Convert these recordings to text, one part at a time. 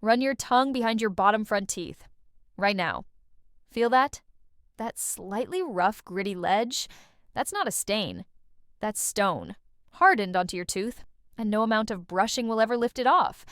Run your tongue behind your bottom front teeth. Right now. Feel that? That slightly rough, gritty ledge? That's not a stain. That's stone, hardened onto your tooth, and no amount of brushing will ever lift it off.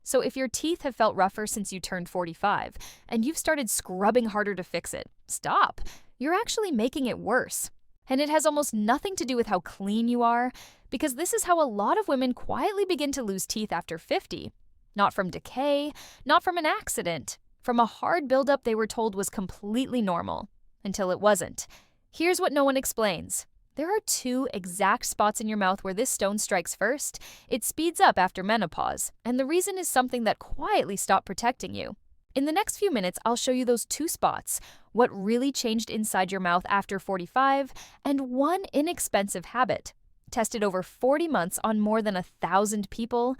So if your teeth have felt rougher since you turned 45, and you've started scrubbing harder to fix it, stop. You're actually making it worse. And it has almost nothing to do with how clean you are, because this is how a lot of women quietly begin to lose teeth after 50. Not from decay, not from an accident, from a hard buildup they were told was completely normal, until it wasn't. Here's what no one explains. There are 2 exact spots in your mouth where this stone strikes first. It speeds up after menopause, and the reason is something that quietly stopped protecting you. In the next few minutes, I'll show you those 2 spots, what really changed inside your mouth after 45, and one inexpensive habit, tested over 40 months on more than 1,000 people,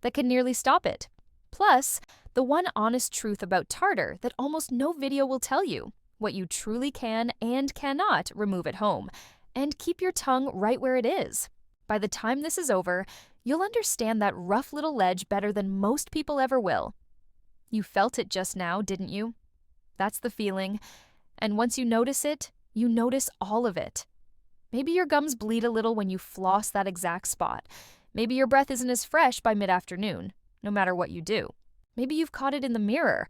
that can nearly stop it. Plus, the one honest truth about tartar that almost no video will tell you, what you truly can and cannot remove at home. And keep your tongue right where it is. By the time this is over, you'll understand that rough little ledge better than most people ever will. You felt it just now, didn't you? That's the feeling. And once you notice it, you notice all of it. Maybe your gums bleed a little when you floss that exact spot. Maybe your breath isn't as fresh by mid-afternoon, no matter what you do. Maybe you've caught it in the mirror.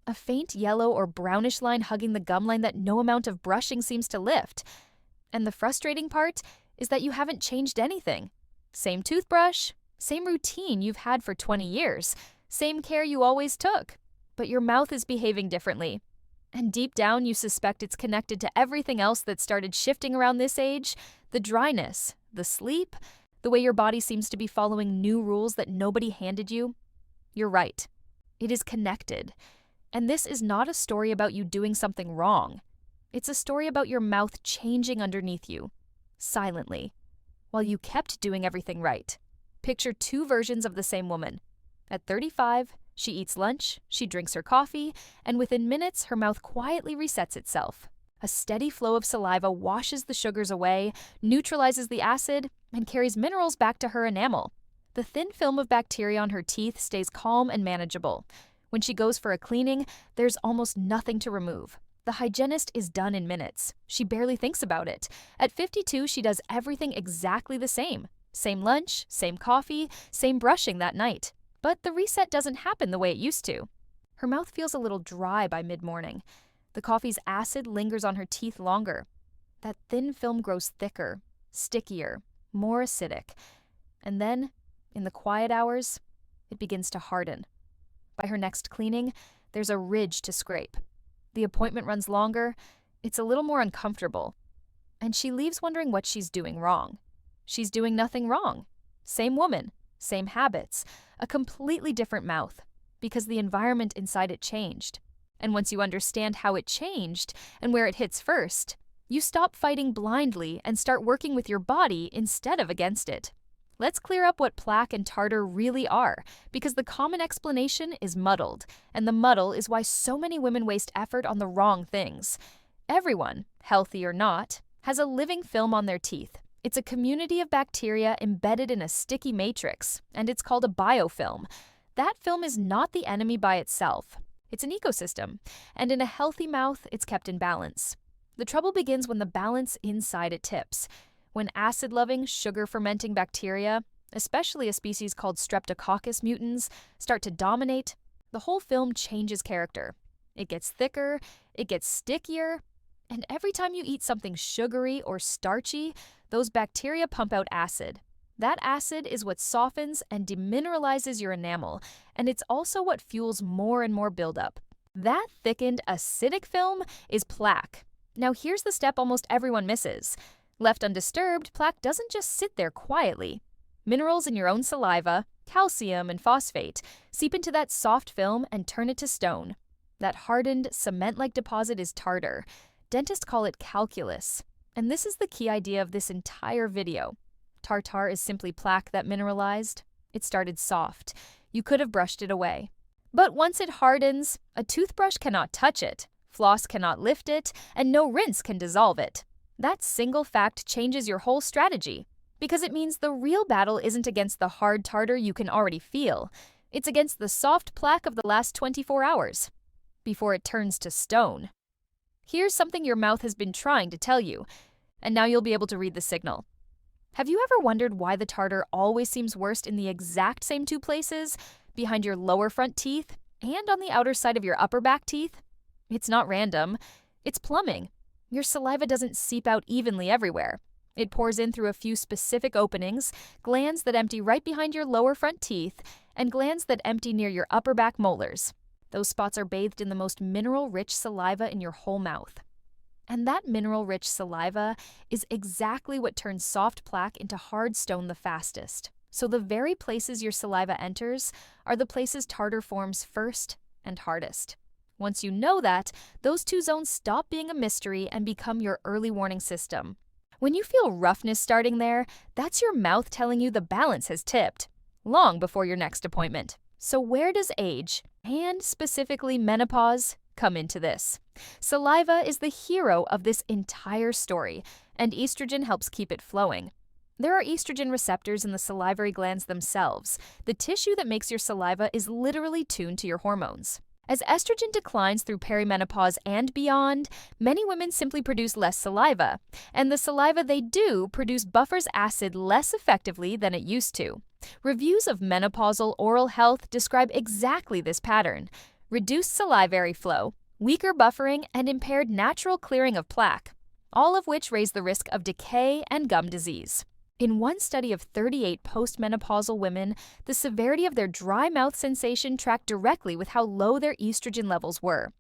A faint yellow or brownish line hugging the gum line that no amount of brushing seems to lift. And the frustrating part is that you haven't changed anything. Same toothbrush, same routine you've had for 20 years, same care you always took. But your mouth is behaving differently. And deep down, you suspect it's connected to everything else that started shifting around this age, the dryness, the sleep, the way your body seems to be following new rules that nobody handed you. You're right. It is connected. And this is not a story about you doing something wrong. It's a story about your mouth changing underneath you, silently, while you kept doing everything right. Picture 2 versions of the same woman. At 35, she eats lunch, she drinks her coffee, and within minutes, her mouth quietly resets itself. A steady flow of saliva washes the sugars away, neutralizes the acid, and carries minerals back to her enamel. The thin film of bacteria on her teeth stays calm and manageable. When she goes for a cleaning, there's almost nothing to remove. The hygienist is done in minutes. She barely thinks about it. At 52, she does everything exactly the same. Same lunch, same coffee, same brushing that night. But the reset doesn't happen the way it used to. Her mouth feels a little dry by mid-morning. The coffee's acid lingers on her teeth longer. That thin film grows thicker, stickier, more acidic. And then, in the quiet hours, it begins to harden. By her next cleaning, there's a ridge to scrape. The appointment runs longer, it's a little more uncomfortable. And she leaves wondering what she's doing wrong. She's doing nothing wrong. Same woman, same habits, a completely different mouth, because the environment inside it changed. And once you understand how it changed and where it hits first, you stop fighting blindly and start working with your body instead of against it. Let's clear up what plaque and tartar really are, because the common explanation is muddled, and the muddle is why so many women waste effort on the wrong things. Everyone, healthy or not, has a living film on their teeth. It's a community of bacteria embedded in a sticky matrix, and it's called a biofilm. That film is not the enemy by itself. It's an ecosystem, and in a healthy mouth, it's kept in balance. The trouble begins when the balance inside it tips. When acid-loving, sugar-fermenting bacteria, especially a species called Streptococcus mutans, start to dominate, the whole film changes character. It gets thicker, it gets stickier, and every time you eat something sugary or starchy, those bacteria pump out acid. That acid is what softens and demineralizes your enamel, and it's also what fuels more and more buildup. That thickened, acidic film is plaque. Now here's the step almost everyone misses. Left undisturbed, plaque doesn't just sit there quietly. Minerals in your own saliva, calcium and phosphate, seep into that soft film and turn it to stone. That hardened, cement-like deposit is tartar. Dentists call it calculus. And this is the key idea of this entire video. Tartar is simply plaque that mineralized. It started soft. You could have brushed it away. But once it hardens, a toothbrush cannot touch it, floss cannot lift it, and no rinse can dissolve it. That single fact changes your whole strategy, because it means the real battle isn't against the hard tartar you can already feel. It's against the soft plaque of the last 24 hours, before it turns to stone. Here's something your mouth has been trying to tell you, and now you'll be able to read the signal. Have you ever wondered why the tartar always seems worst in the exact same two places, behind your lower front teeth and on the outer side of your upper back teeth? It's not random. It's plumbing. Your saliva doesn't seep out evenly everywhere. It pours in through a few specific openings, glands that empty right behind your lower front teeth, and glands that empty near your upper back molars. Those spots are bathed in the most mineral-rich saliva in your whole mouth. And that mineral-rich saliva is exactly what turns soft plaque into hard stone the fastest. So the very places your saliva enters are the places tartar forms first and hardest. Once you know that, those two zones stop being a mystery and become your early warning system. When you feel roughness starting there, that's your mouth telling you the balance has tipped, long before your next appointment. So where does age, and specifically menopause, come into this? Saliva is the hero of this entire story, and estrogen helps keep it flowing. There are estrogen receptors in the salivary glands themselves. The tissue that makes your saliva is literally tuned to your hormones. As estrogen declines through perimenopause and beyond, many women simply produce less saliva, and the saliva they do produce buffers acid less effectively than it used to. Reviews of menopausal oral health describe exactly this pattern: reduced salivary flow, weaker buffering, and impaired natural clearing of plaque, all of which raise the risk of decay and gum disease. In one study of 38 postmenopausal women, the severity of their dry mouth sensation tracked directly with how low their estrogen levels were.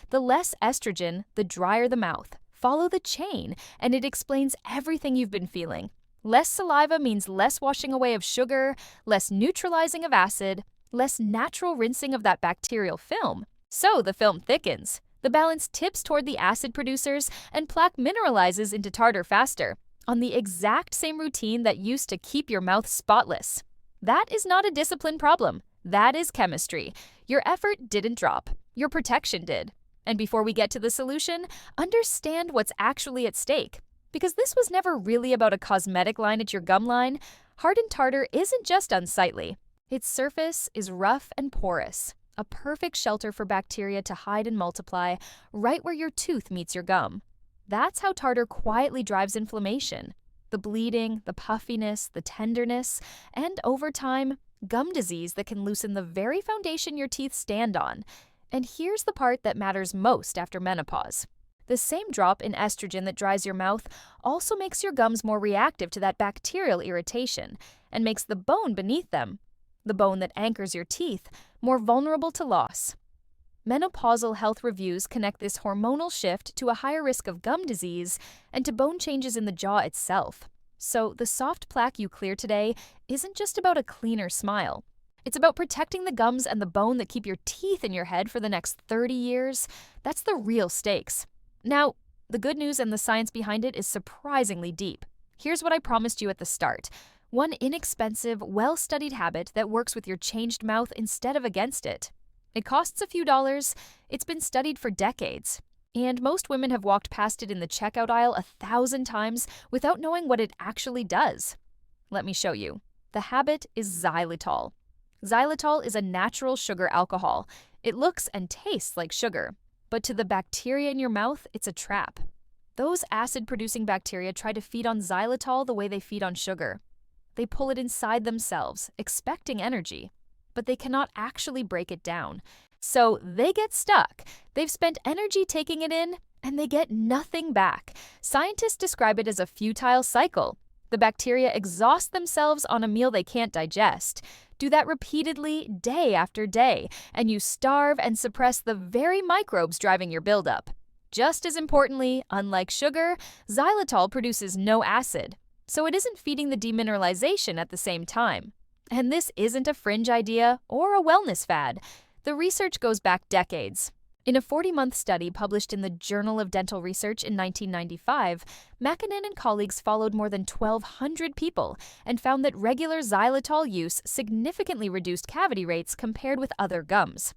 The less estrogen, the drier the mouth. Follow the chain, and it explains everything you've been feeling. Less saliva means less washing away of sugar, less neutralizing of acid, less natural rinsing of that bacterial film. So the film thickens. The balance tips toward the acid producers, and plaque mineralizes into tartar faster, on the exact same routine that used to keep your mouth spotless. That is not a discipline problem. That is chemistry. Your effort didn't drop. Your protection did. And before we get to the solution, understand what's actually at stake. Because this was never really about a cosmetic line at your gum line. Hardened tartar isn't just unsightly. Its surface is rough and porous, a perfect shelter for bacteria to hide and multiply right where your tooth meets your gum. That's how tartar quietly drives inflammation. The bleeding, the puffiness, the tenderness, and over time, gum disease that can loosen the very foundation your teeth stand on. And here's the part that matters most after menopause. The same drop in estrogen that dries your mouth also makes your gums more reactive to that bacterial irritation and makes the bone beneath them, the bone that anchors your teeth, more vulnerable to loss. Menopausal health reviews connect this hormonal shift to a higher risk of gum disease and to bone changes in the jaw itself. So the soft plaque you clear today isn't just about a cleaner smile. It's about protecting the gums and the bone that keep your teeth in your head for the next 30 years. That's the real stakes. Now, the good news and the science behind it is surprisingly deep. Here's what I promised you at the start: one inexpensive, well-studied habit that works with your changed mouth instead of against it. It costs a few dollars, it's been studied for decades, and most women have walked past it in the checkout aisle 1,000 times without knowing what it actually does. Let me show you. The habit is xylitol. Xylitol is a natural sugar alcohol. It looks and tastes like sugar, but to the bacteria in your mouth, it's a trap. Those acid-producing bacteria try to feed on xylitol the way they feed on sugar. They pull it inside themselves, expecting energy, but they cannot actually break it down. So they get stuck. They've spent energy taking it in, and they get nothing back. Scientists describe it as a futile cycle. The bacteria exhaust themselves on a meal they can't digest. Do that repeatedly, day after day, and you starve and suppress the very microbes driving your buildup. Just as importantly, unlike sugar, xylitol produces no acid, so it isn't feeding the demineralization at the same time. And this isn't a fringe idea or a wellness fad. The research goes back decades. In a 40-month study published in the Journal of Dental Research in 1995, Mackinnon and colleagues followed more than 1,200 people and found that regular xylitol use significantly reduced cavity rates compared with other gums.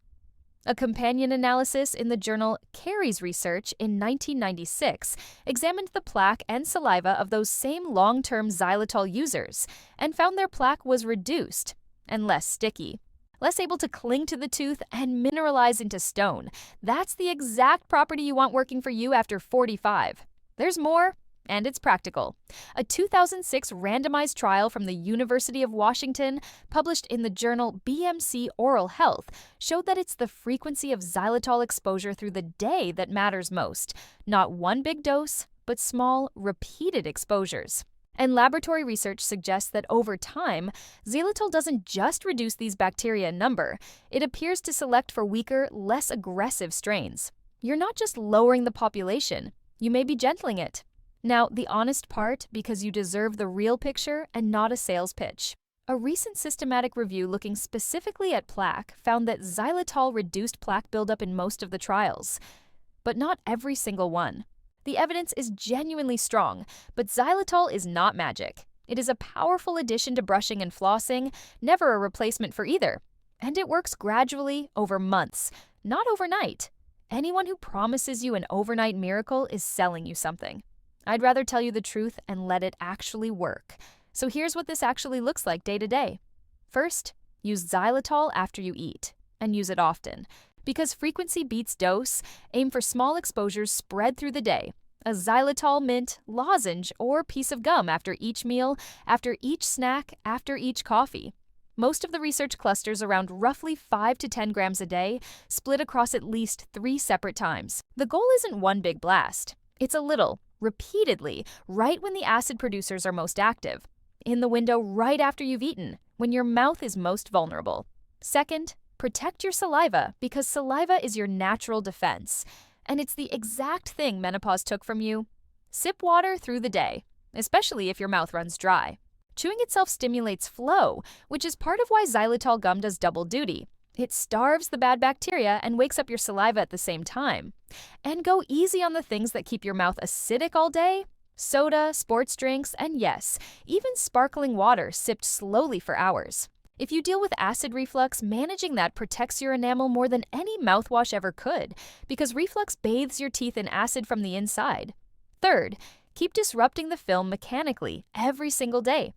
A companion analysis in the journal Carey's Research in 1996 examined the plaque and saliva of those same long-term xylitol users and found their plaque was reduced and less sticky. less able to cling to the tooth, and mineralize into stone. That's the exact property you want working for you after 45. There's more, and it's practical. A 2006 randomized trial from the University of Washington, published in the journal BMC Oral Health, showed that it's the frequency of xylitol exposure through the day that matters most. Not one big dose, but small, repeated exposures. And laboratory research suggests that over time, xylitol doesn't just reduce these bacteria in number, it appears to select for weaker, less aggressive strains. You're not just lowering the population, you may be gentling it. Now, the honest part, because you deserve the real picture and not a sales pitch. A recent systematic review looking specifically at plaque found that xylitol reduced plaque buildup in most of the trials, but not every single one. The evidence is genuinely strong, but xylitol is not magic. It is a powerful addition to brushing and flossing, never a replacement for either. And it works gradually over months, not overnight. Anyone who promises you an overnight miracle is selling you something. I'd rather tell you the truth and let it actually work. So here's what this actually looks like day to day. First, use xylitol after you eat, and use it often. Because frequency beats dose, aim for small exposures spread through the day. A xylitol mint, lozenge, or piece of gum after each meal, after each snack, after each coffee. Most of the research clusters around roughly 5 to 10 grams a day, split across at least 3 separate times. The goal isn't one big blast. It's a little, repeatedly, right when the acid producers are most active. In the window right after you've eaten, when your mouth is most vulnerable. Second, protect your saliva, because saliva is your natural defense. And it's the exact thing menopause took from you. Sip water through the day, especially if your mouth runs dry. Chewing itself stimulates flow, which is part of why xylitol gum does double duty. It starves the bad bacteria and wakes up your saliva at the same time. And go easy on the things that keep your mouth acidic all day. Soda, sports drinks, and yes, even sparkling water sipped slowly for hours. If you deal with acid reflux, managing that protects your enamel more than any mouthwash ever could, because reflux bathes your teeth in acid from the inside. Third, keep disrupting the film mechanically every single day.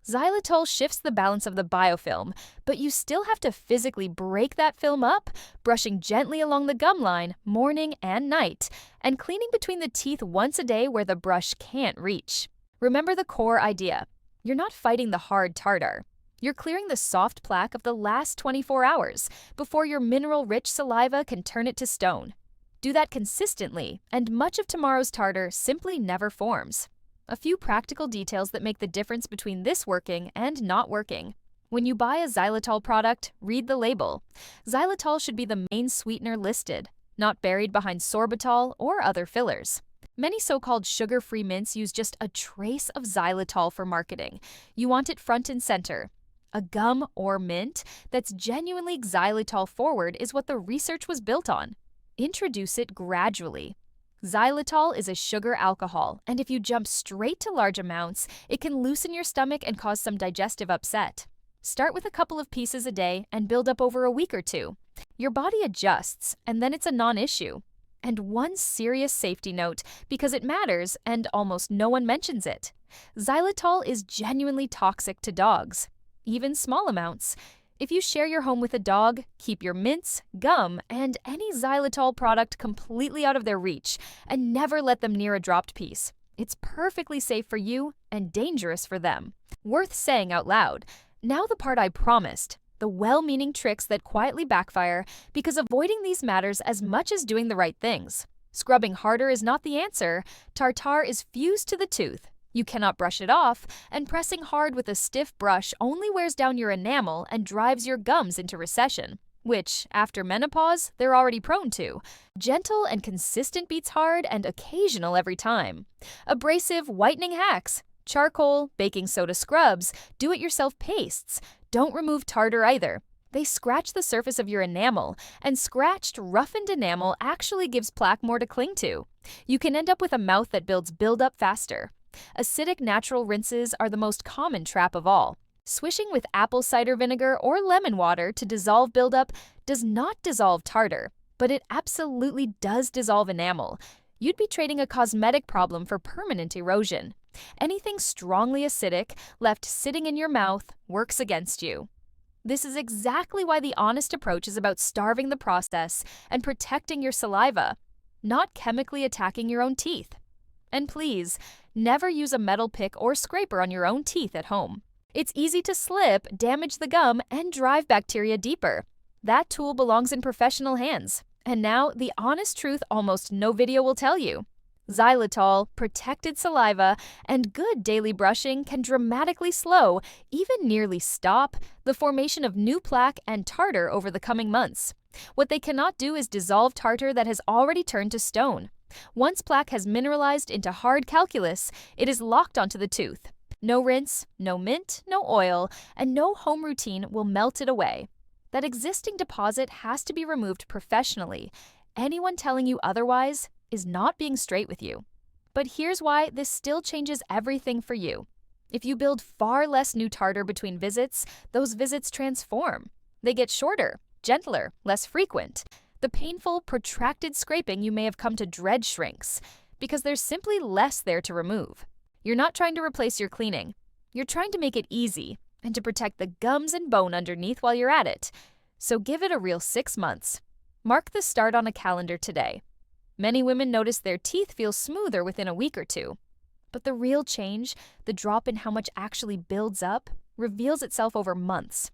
Xylitol shifts the balance of the biofilm, but you still have to physically break that film up, brushing gently along the gum line morning and night, and cleaning between the teeth once a day where the brush can't reach. Remember the core idea. You're not fighting the hard tartar. You're clearing the soft plaque of the last 24 hours before your mineral-rich saliva can turn it to stone. Do that consistently, and much of tomorrow's tartar simply never forms. A few practical details that make the difference between this working and not working. When you buy a xylitol product, read the label. Xylitol should be the main sweetener listed, not buried behind sorbitol or other fillers. Many so-called sugar-free mints use just a trace of xylitol for marketing. You want it front and center. A gum or mint that's genuinely xylitol forward is what the research was built on. Introduce it gradually. Xylitol is a sugar alcohol, and if you jump straight to large amounts, it can loosen your stomach and cause some digestive upset. Start with a couple of pieces a day and build up over a week or two. Your body adjusts, and then it's a non-issue. And one serious safety note, because it matters and almost no one mentions it. Xylitol is genuinely toxic to dogs, even small amounts. If you share your home with a dog, keep your mints, gum, and any xylitol product completely out of their reach, and never let them near a dropped piece. It's perfectly safe for you and dangerous for them. Worth saying out loud. Now the part I promised, the well-meaning tricks that quietly backfire, because avoiding these matters as much as doing the right things. Scrubbing harder is not the answer. Tartar is fused to the tooth. You cannot brush it off, and pressing hard with a stiff brush only wears down your enamel and drives your gums into recession, which, after menopause, they're already prone to. Gentle and consistent beats hard and occasional every time. Abrasive whitening hacks. Charcoal, baking soda scrubs, do-it-yourself pastes. Don't remove tartar either. They scratch the surface of your enamel, and scratched, roughened enamel actually gives plaque more to cling to. You can end up with a mouth that builds buildup faster. Acidic natural rinses are the most common trap of all. Swishing with apple cider vinegar or lemon water to dissolve buildup does not dissolve tartar, but it absolutely does dissolve enamel. You'd be trading a cosmetic problem for permanent erosion. Anything strongly acidic left sitting in your mouth works against you. This is exactly why the honest approach is about starving the process and protecting your saliva, not chemically attacking your own teeth. And please, never use a metal pick or scraper on your own teeth at home. It's easy to slip, damage the gum, and drive bacteria deeper. That tool belongs in professional hands. And now, the honest truth almost no video will tell you. Xylitol, protected saliva, and good daily brushing can dramatically slow, even nearly stop, the formation of new plaque and tartar over the coming months. What they cannot do is dissolve tartar that has already turned to stone. Once plaque has mineralized into hard calculus, it is locked onto the tooth. No rinse, no mint, no oil, and no home routine will melt it away. That existing deposit has to be removed professionally. Anyone telling you otherwise is not being straight with you. But here's why this still changes everything for you. If you build far less new tartar between visits, those visits transform. They get shorter, gentler, less frequent. The painful, protracted scraping you may have come to dread shrinks, because there's simply less there to remove. You're not trying to replace your cleaning. You're trying to make it easy and to protect the gums and bone underneath while you're at it. So give it a real 6 months. Mark the start on a calendar today. Many women notice their teeth feel smoother within a week or two. But the real change, the drop in how much actually builds up, reveals itself over months.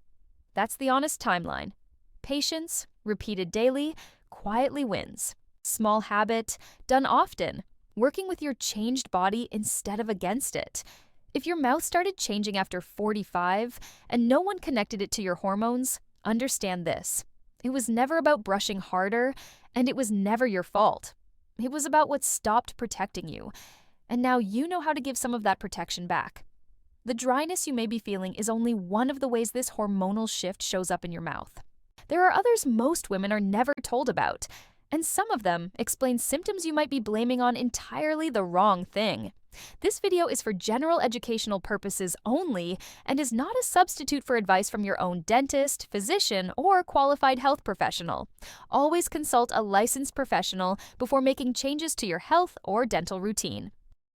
That's the honest timeline. Patience, repeated daily, quietly wins. Small habit, done often, working with your changed body instead of against it. If your mouth started changing after 45 and no one connected it to your hormones, understand this. It was never about brushing harder, and it was never your fault. It was about what stopped protecting you, and now you know how to give some of that protection back. The dryness you may be feeling is only one of the ways this hormonal shift shows up in your mouth. There are others most women are never told about, and some of them explain symptoms you might be blaming on entirely the wrong thing. This video is for general educational purposes only and is not a substitute for advice from your own dentist, physician, or qualified health professional. Always consult a licensed professional before making changes to your health or dental routine.